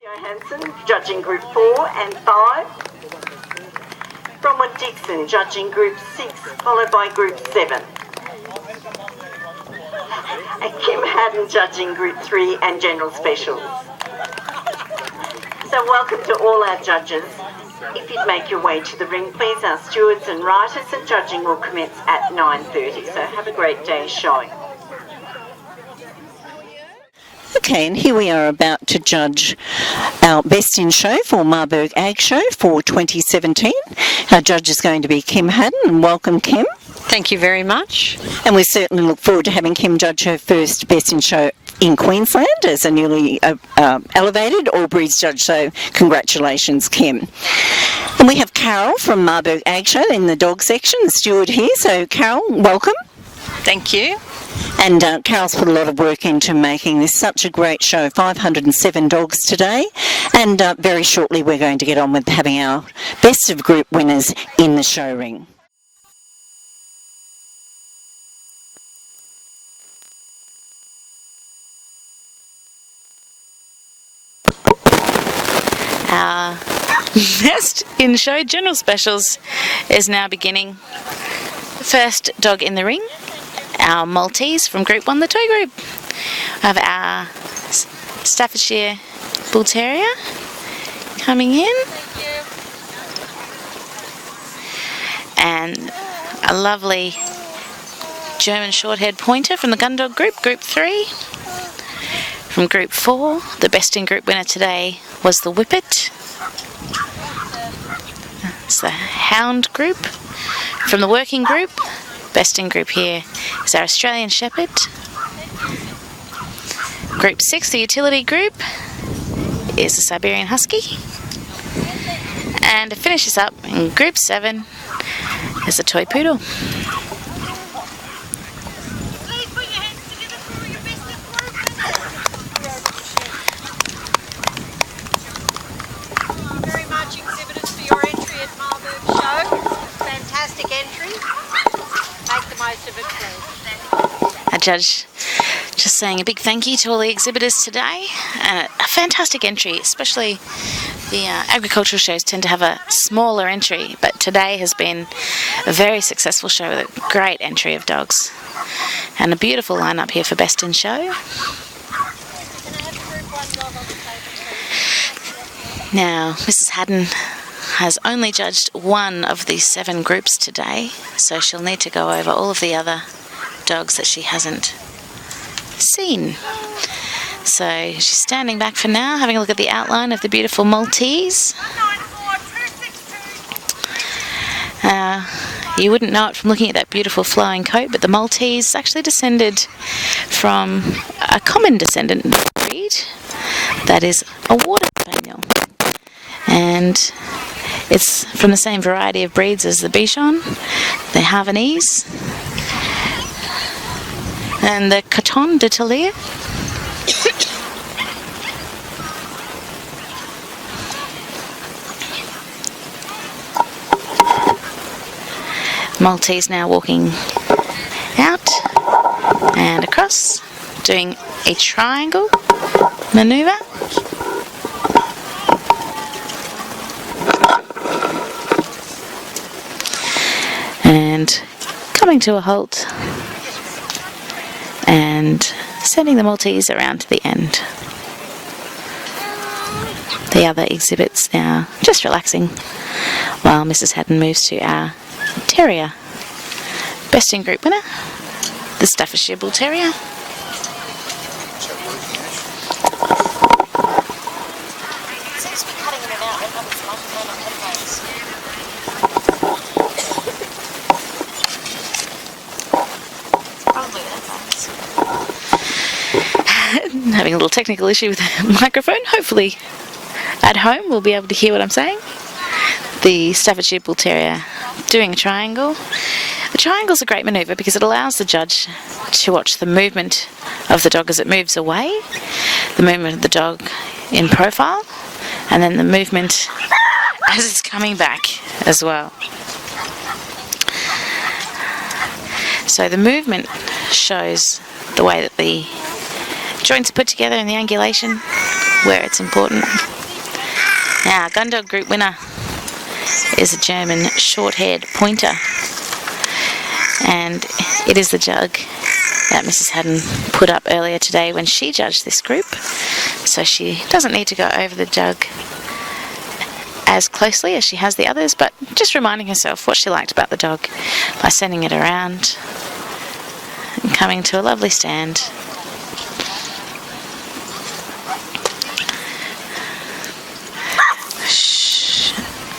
Johansson, judging Group 4 and 5. Bronwyn Dixon, judging Group 6, followed by Group 7. And Kim Haddon, judging Group 3 and General Specials. So welcome to all our judges. If you'd make your way to the ring, please, our stewards and writers, and judging will commence at 9:30. So have a great day showing. Okay, and here we are about to judge our Best in Show for Marburg Ag Show for 2017. Our judge is going to be Kim Haddon, and welcome, Kim. Thank you very much. And we certainly look forward to having Kim judge her first Best in Show in Queensland as a newly elevated All Breeds judge, so congratulations, Kim. And we have Carol from Marburg Ag Show in the dog section, the steward here. So Carol, welcome. Thank you. And Carol's put a lot of work into making this such a great show. 507 dogs today, and very shortly we're going to get on with having our best of group winners in the show ring. Our Best in Show General Specials is now beginning. First dog in the ring, our Maltese from Group 1, the toy group. We have our Staffordshire Bull Terrier coming in. And a lovely German Shorthaired Pointer from the Gun Dog group, Group 3. From Group 4, the best in group winner today was the Whippet. It's the Hound group. From the working group, best in group here is our Australian Shepherd. Group 6, the utility group, is the Siberian Husky. And to finish this up, in Group 7 is the Toy Poodle. Very much, exhibitors, for your entry at Marburg Show. Fantastic entry. Make the most of it, please. Our judge just saying a big thank you to all the exhibitors today. A fantastic entry, especially the agricultural shows tend to have a smaller entry, but today has been a very successful show with a great entry of dogs. And a beautiful lineup here for Best in Show. Now, Mrs. Haddon has only judged one of these 7 groups today, so she'll need to go over all of the other dogs that she hasn't seen. So she's standing back for now, having a look at the outline of the beautiful Maltese. You wouldn't know it from looking at that beautiful flowing coat, but the Maltese actually descended from a common descendant breed that is a water spaniel. And it's from the same variety of breeds as the Bichon, the Havanese, and the Coton de Talia. Maltese now walking out and across, doing a triangle maneuver. And coming to a halt and sending the Maltese around to the end. The other exhibits now just relaxing while Mrs. Haddon moves to our Terrier. Best in group winner, the Staffordshire Bull Terrier. Having a little technical issue with the microphone. Hopefully at home we'll be able to hear what I'm saying. The Staffordshire Bull Terrier doing a triangle. The triangle's a great manoeuvre because it allows the judge to watch the movement of the dog as it moves away, the movement of the dog in profile, and then the movement as it's coming back as well. So the movement shows the way that the joints are put together in the angulation, where it's important. Now, gun dog group winner is a German short-haired pointer, and it is the jug that Mrs. Haddon put up earlier today when she judged this group, so she doesn't need to go over the jug as closely as she has the others, but just reminding herself what she liked about the dog by sending it around and coming to a lovely stand.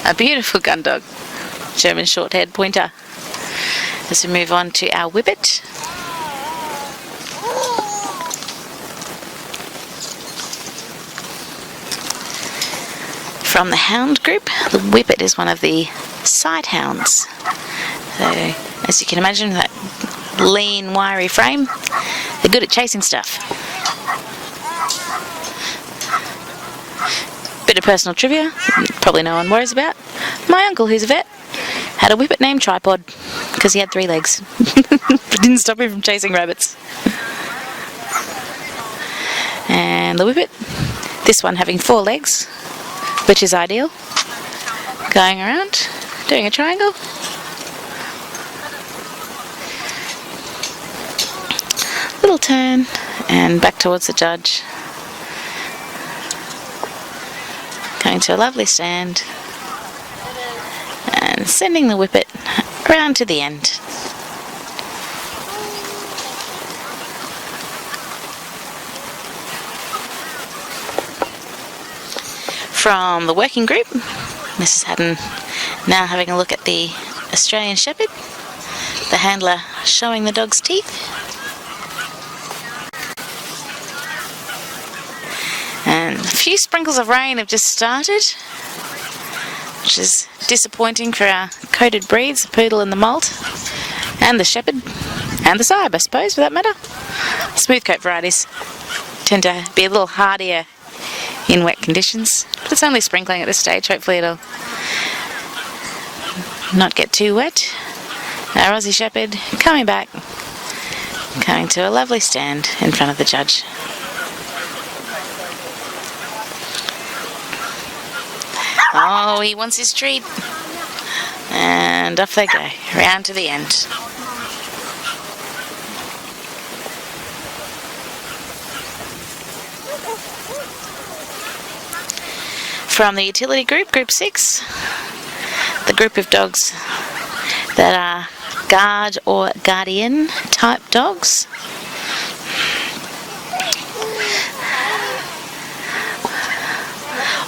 A beautiful gun dog, German short-haired pointer. As we move on to our whippet. From the hound group, the whippet is one of the sight hounds. So, as you can imagine, that lean, wiry frame, they're good at chasing stuff. Bit of personal trivia, probably no one worries about. My uncle, who's a vet, had a whippet named Tripod because he had 3 legs. But didn't stop him from chasing rabbits. And the whippet, this one having 4 legs, which is ideal. Going around, doing a triangle. Little turn, and back towards the judge. Going to a lovely stand. And sending the whippet around to the end. From the working group, Mrs. Haddon now having a look at the Australian Shepherd, the handler showing the dog's teeth. And a few sprinkles of rain have just started, which is disappointing for our coated breeds, the poodle and the malt, and the shepherd, and the sire, I suppose, for that matter. Smooth coat varieties tend to be a little hardier in wet conditions, but it's only sprinkling at this stage. Hopefully it'll not get too wet. Our Aussie Shepherd coming back, coming to a lovely stand in front of the judge. Oh, he wants his treat. And off they go, round to the end. From the utility group, group 6, the group of dogs that are guard or guardian type dogs.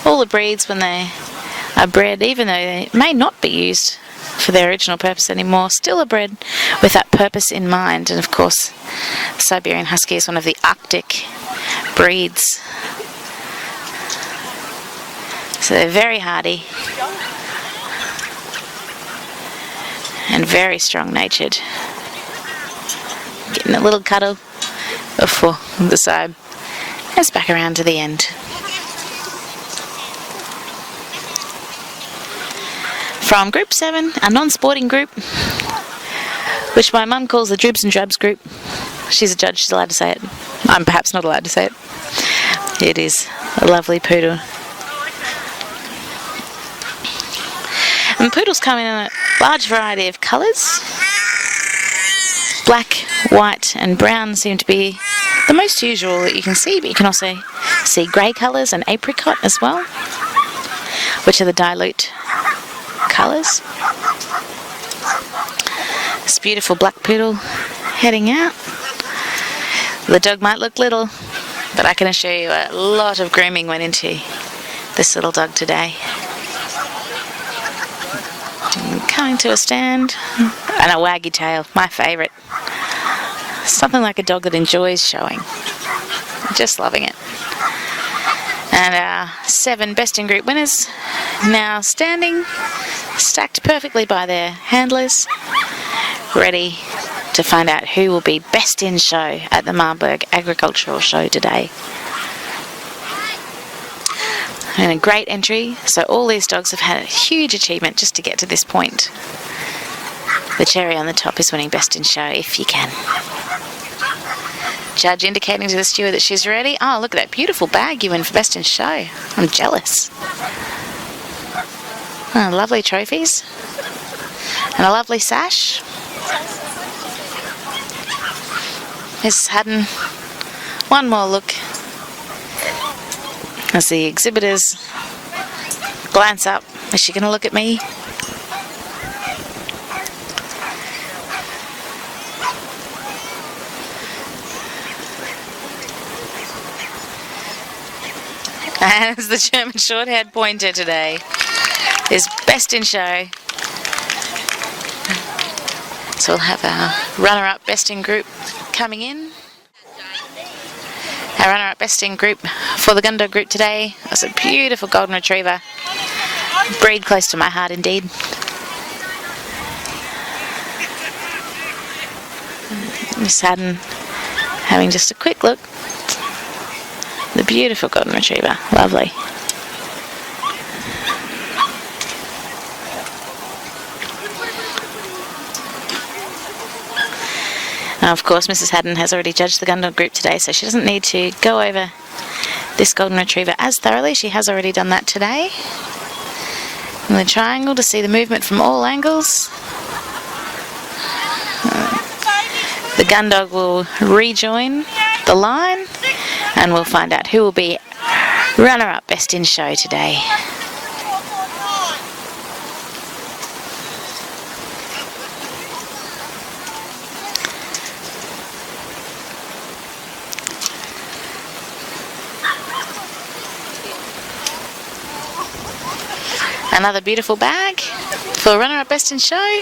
All the breeds, when they are bred, even though they may not be used for their original purpose anymore, still are bred with that purpose in mind. And of course, the Siberian Husky is one of the Arctic breeds. So they're very hardy and very strong-natured. Getting a little cuddle before the side. It's back around to the end. From group 7, a non-sporting group, which my mum calls the Dribs and Drabs group. She's a judge, she's allowed to say it. I'm perhaps not allowed to say it. It is a lovely poodle. And poodles come in a large variety of colours. Black, white and brown seem to be the most usual that you can see, but you can also see grey colours and apricot as well, which are the dilute colours. This beautiful black poodle heading out. The dog might look little, but I can assure you a lot of grooming went into this little dog today. Coming to a stand, and a waggy tail, my favourite. Something like a dog that enjoys showing. Just loving it. And our 7 best in group winners now standing, stacked perfectly by their handlers, ready to find out who will be best in show at the Marburg Agricultural Show today. And a great entry, so all these dogs have had a huge achievement just to get to this point. The cherry on the top is winning best in show, if you can. judge indicating to the steward that she's ready. Oh, look at that beautiful bag you win for Best in Show. I'm jealous. Oh, lovely trophies. And a lovely sash. Mrs. Haddon, one more look as the exhibitors glance up. Is she going to look at me? As the German short-haired pointer today is Best in Show. So we'll have our runner-up Best in Group coming in. Our runner-up Best in Group for the Gundo group today was a beautiful golden retriever. Breed close to my heart indeed. Miss Haddon having just a quick look. The beautiful golden retriever, lovely. Now, of course, Mrs. Haddon has already judged the Gundo group today, so she doesn't need to go over this golden retriever as thoroughly. She has already done that today. And the triangle to see the movement from all angles. The gun dog will rejoin the line, and we'll find out who will be runner-up Best in Show today. Another beautiful bag for runner-up Best in Show,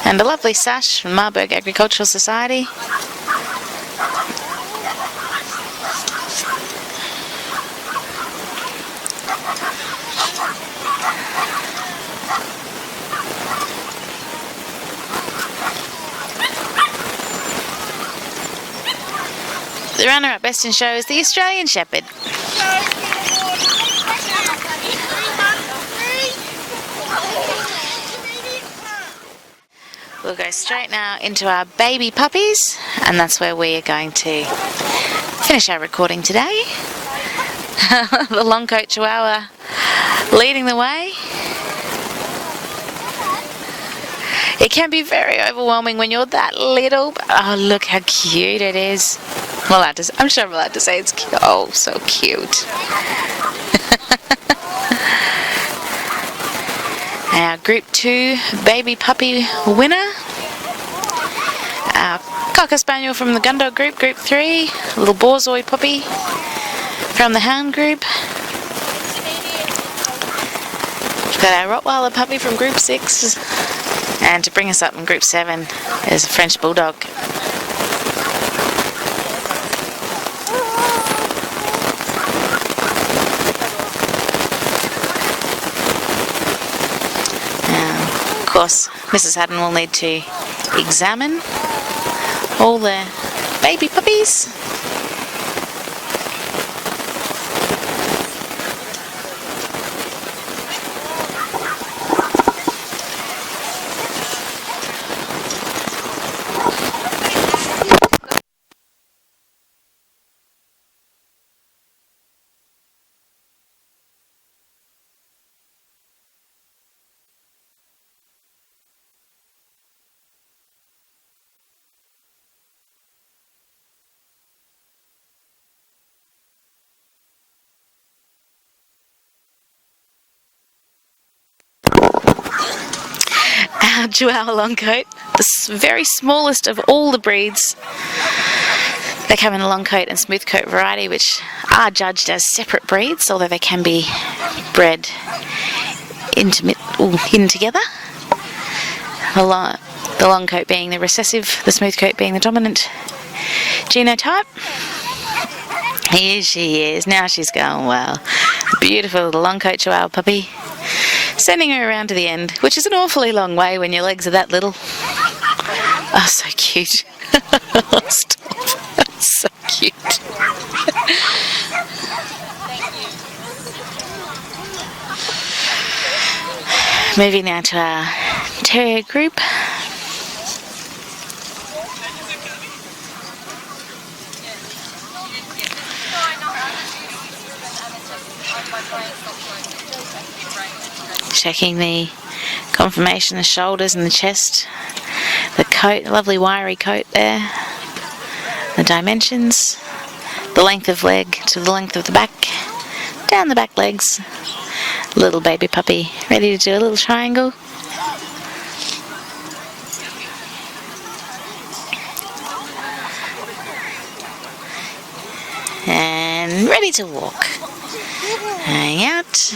and a lovely sash from Marburg Agricultural Society. The runner-up Best in Show is the Australian Shepherd. We'll go straight now into our baby puppies, and that's where we are going to finish our recording today. The long coat Chihuahua leading the way. It can be very overwhelming when you're that little, but oh, look how cute it is. I'm sure I'm allowed to say it's cute. Oh, so cute. Our Group 2 baby puppy winner. Our Cocker Spaniel from the Gundo group, Group 3. A little Borzoi puppy from the Hound group. We've got our Rottweiler puppy from Group 6. And to bring us up in Group 7 is a French Bulldog. Of course, Mrs. Haddon will need to examine all the baby puppies. Our Chihuahua long coat, the very smallest of all the breeds. They come in a long coat and smooth coat variety, which are judged as separate breeds, although they can be bred hidden together. The long coat being the recessive, the smooth coat being the dominant genotype. Here she is. Now she's going well. Beautiful little long coat Chihuahua puppy. Sending her around to the end, which is an awfully long way when your legs are that little. Oh, so cute. Stop. So cute. Moving now to our terrier group. Checking the conformation, the shoulders and the chest, the coat, the lovely wiry coat there, the dimensions, the length of leg to the length of the back, down the back legs. Little baby puppy ready to do a little triangle. And ready to walk. Hang out.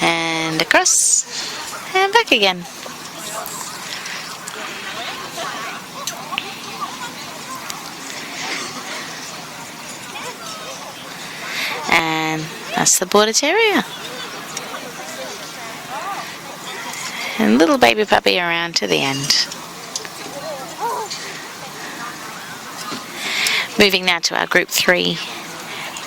And across. And back again. And that's the Border Terrier. And little baby puppy around to the end. Moving now to our group 3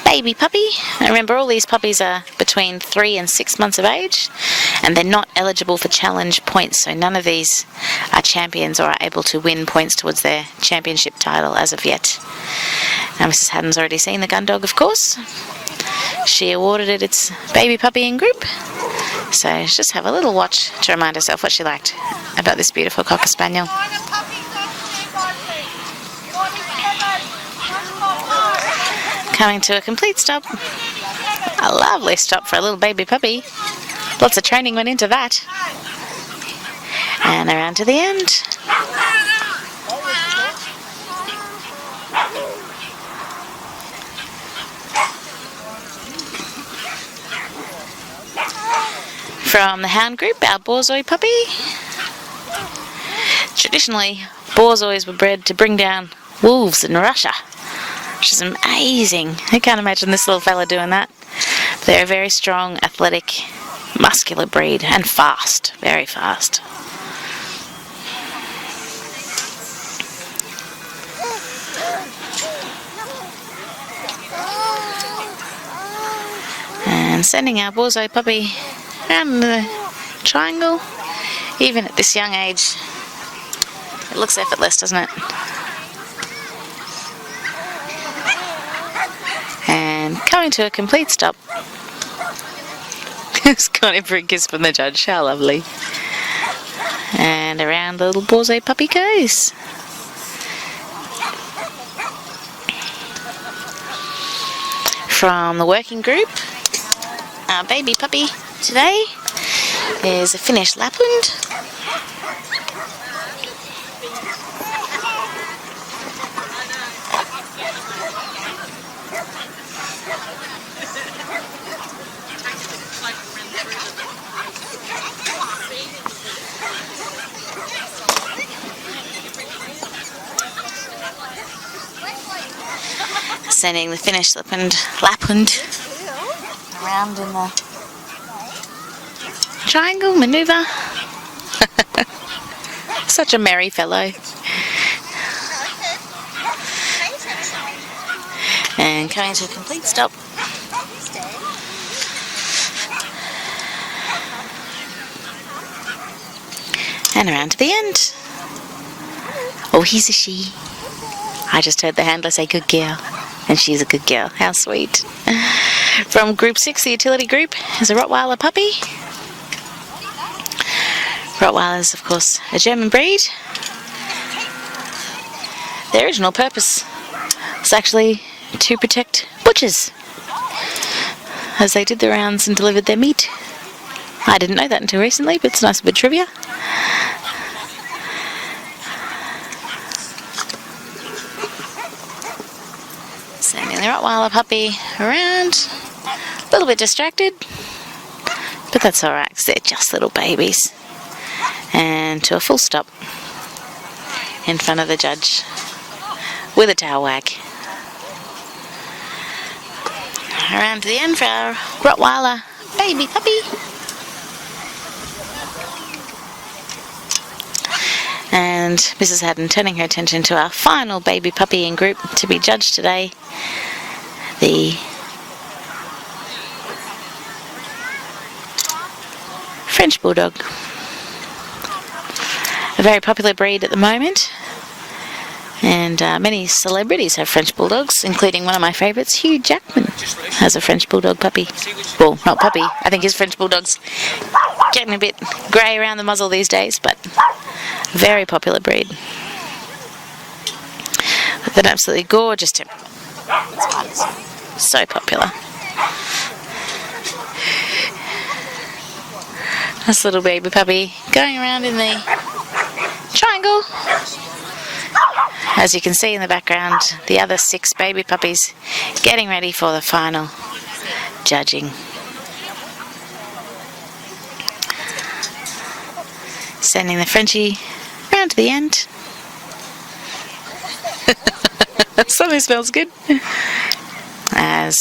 baby puppy. Now remember, all these puppies are between 3 and 6 months of age, and they're not eligible for challenge points, so none of these are champions or are able to win points towards their championship title as of yet. Now Mrs. Haddon's already seen the gun dog, of course. She awarded it its baby puppy in group, so just have a little watch to remind herself what she liked about this beautiful Cocker Spaniel. Coming to a complete stop. A lovely stop for a little baby puppy. Lots of training went into that. And around to the end. From the hound group, our Borzoi puppy. Traditionally, Borzois were bred to bring down wolves in Russia, which is amazing. I can't imagine this little fella doing that. They're a very strong, athletic, muscular breed, and fast, very fast. And sending our Borzoi puppy around the triangle. Even at this young age, it looks effortless, doesn't it? And coming to a complete stop. It's gone in for a kiss from the judge. How lovely. And around the little Borzoi puppy goes. From the working group, our baby puppy today is a Finnish Lapland. Sending the Finnish Lapland around in the triangle maneuver. Such a merry fellow. And coming to a complete stop. And around to the end. Oh, he's a she. I just heard the handler say good girl. And she's a good girl. How sweet. From Group 6, the utility group, is a Rottweiler puppy. Rottweiler is, of course, a German breed. Their original purpose was actually to protect butchers as they did the rounds and delivered their meat. I didn't know that until recently, but it's a nice bit of trivia. Sending the Rottweiler puppy around, a little bit distracted, but that's alright because they're just little babies. And to a full stop in front of the judge with a tail wag. Around to the end for our Rottweiler baby puppy. And Mrs. Haddon turning her attention to our final baby puppy in group to be judged today, the French Bulldog. A very popular breed at the moment. And many celebrities have French Bulldogs, including one of my favourites, Hugh Jackman, has a French Bulldog puppy. Well, not puppy, I think his French Bulldog's getting a bit grey around the muzzle these days, but very popular breed. With an absolutely gorgeous temperament. So popular. This little baby puppy going around in the triangle. As you can see in the background, the other 6 baby puppies getting ready for the final judging. Sending the Frenchie round to the end. Something smells good. As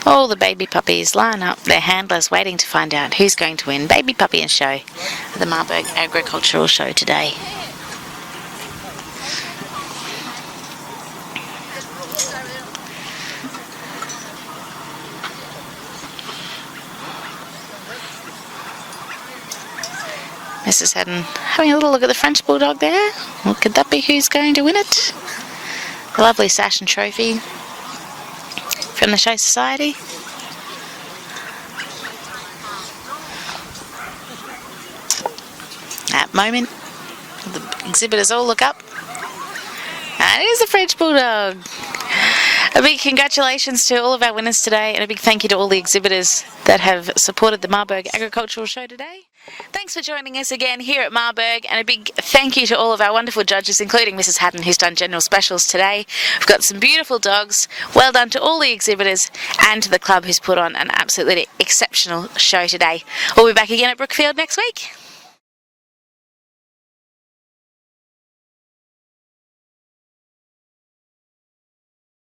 all the baby puppies line up, their handlers waiting to find out who's going to win Baby Puppy and Show at the Marburg Agricultural Show today. Mrs. Haddon having a little look at the French Bulldog there. Well, could that be who's going to win it? The lovely sash and trophy from the Show Society. That moment, the exhibitors all look up. And it is the French Bulldog. A big congratulations to all of our winners today, and a big thank you to all the exhibitors that have supported the Marburg Agricultural Show today. Thanks for joining us again here at Marburg, and a big thank you to all of our wonderful judges, including Mrs. Haddon, who's done general specials today. We've got some beautiful dogs. Well done to all the exhibitors and to the club who's put on an absolutely exceptional show today. We'll be back again at Brookfield next week.